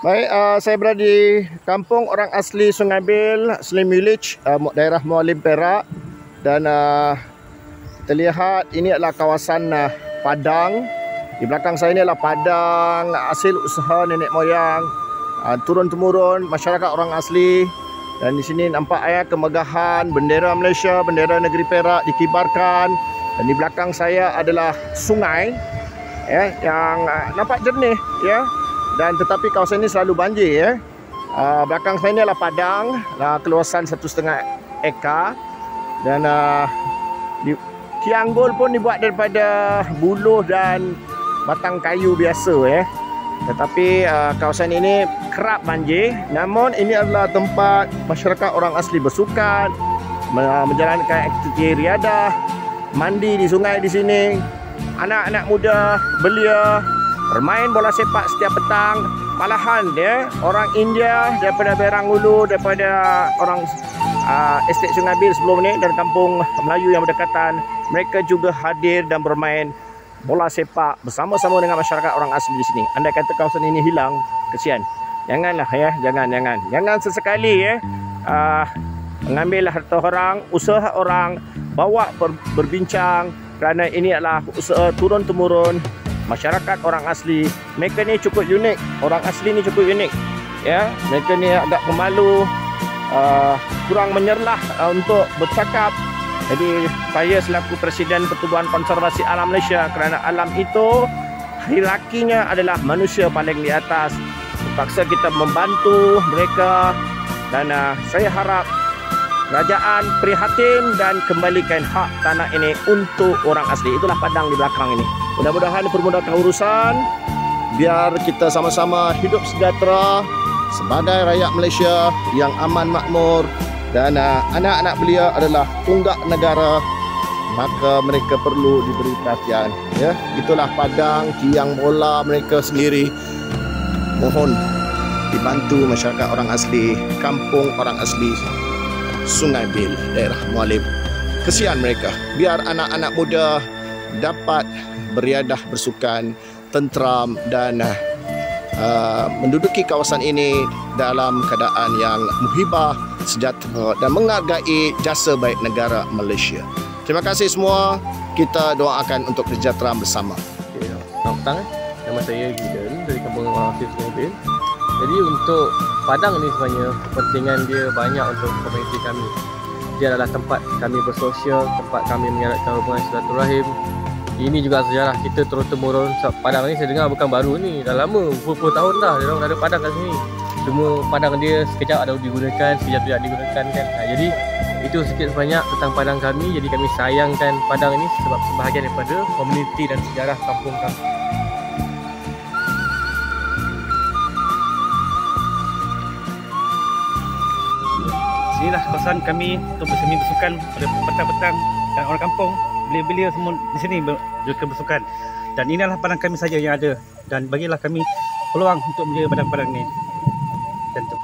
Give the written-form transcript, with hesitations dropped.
Baik, saya berada di kampung orang asli Sungai Bil, Slim Village, daerah Mualim, Perak. Dan kita lihat ini adalah kawasan padang. Di belakang saya ini adalah padang hasil usaha nenek moyang, turun-temurun masyarakat orang asli. Dan di sini nampak kemegahan bendera Malaysia, bendera negeri Perak dikibarkan. Dan di belakang saya adalah sungai yang nampak jernih dan tetapi kawasan ini selalu banjir belakang saya ini adalah padang keluasan 1,5 ekar. Dan Kianggul pun dibuat daripada buluh dan batang kayu biasa tetapi kawasan ini kerap banjir. Namun ini adalah tempat masyarakat orang asli bersukan, menjalankan aktiviti riadah, mandi di sungai di sini. Anak-anak muda belia bermain bola sepak setiap petang. Malahan orang India daripada Berang Ulu, daripada orang estet Sungai Bil sebelum ni dan kampung Melayu yang berdekatan, mereka juga hadir dan bermain bola sepak bersama-sama dengan masyarakat orang asli di sini. Andai kata kawasan ini hilang, kesian. Janganlah jangan sesekali mengambil harta orang, usaha orang, bawa berbincang, kerana ini adalah usaha turun-temurun masyarakat orang asli. Mereka ni cukup unik, orang asli ni cukup unik mereka ni agak pemalu, kurang menyerlah untuk bercakap. Jadi saya selaku Presiden Pertubuhan Konservasi Alam Malaysia, kerana alam itu hierarkinya adalah manusia paling di atas, terpaksa kita membantu mereka. Dan saya harap kerajaan prihatin dan kembalikan hak tanah ini untuk orang asli. Itulah padang di belakang ini. Mudah-mudahan dipermudahkan urusan, biar kita sama-sama hidup sejahtera sebagai rakyat Malaysia yang aman makmur. Dan anak-anak belia adalah tunggak negara, maka mereka perlu diberi perhatian. Itulah padang tiang bola mereka sendiri. Mohon dibantu masyarakat orang asli, kampung orang asli Sungai Bil, daerah Mualim. Kesian mereka. Biar anak-anak muda dapat beriadah, bersukan, tenteram dan menduduki kawasan ini dalam keadaan yang muhibah, sejahtera dan menghargai jasa baik negara Malaysia. Terima kasih semua. Kita doakan untuk kesejahteraan bersama. Selamat petang. Nama saya Gideon dari kampung orang asli Sungai Bil. Jadi untuk padang ni sebenarnya kepentingan dia banyak untuk komuniti kami. Dia adalah tempat kami bersosial, tempat kami mengeratkan hubungan silaturahim. Ini juga sejarah kita turun-temurun. Padang ni saya dengar bukan baru ni, dah lama, berpuluh tahun dah dia orang ada padang kat sini. Cuma padang dia sekejap ada digunakan, sekejap tidak digunakan kan. Jadi itu sikit sebanyak tentang padang kami. Jadi kami sayangkan padang ini sebab sebahagian daripada komuniti dan sejarah kampung kami. Inilah kawasan kami untuk bersemi bersukan pada petang-petang, dan orang kampung belia-belia semua di sini juga bersukan. Dan inilah padang kami saja yang ada, dan bagilah kami peluang untuk menjaga padang-padang ini. Tentu.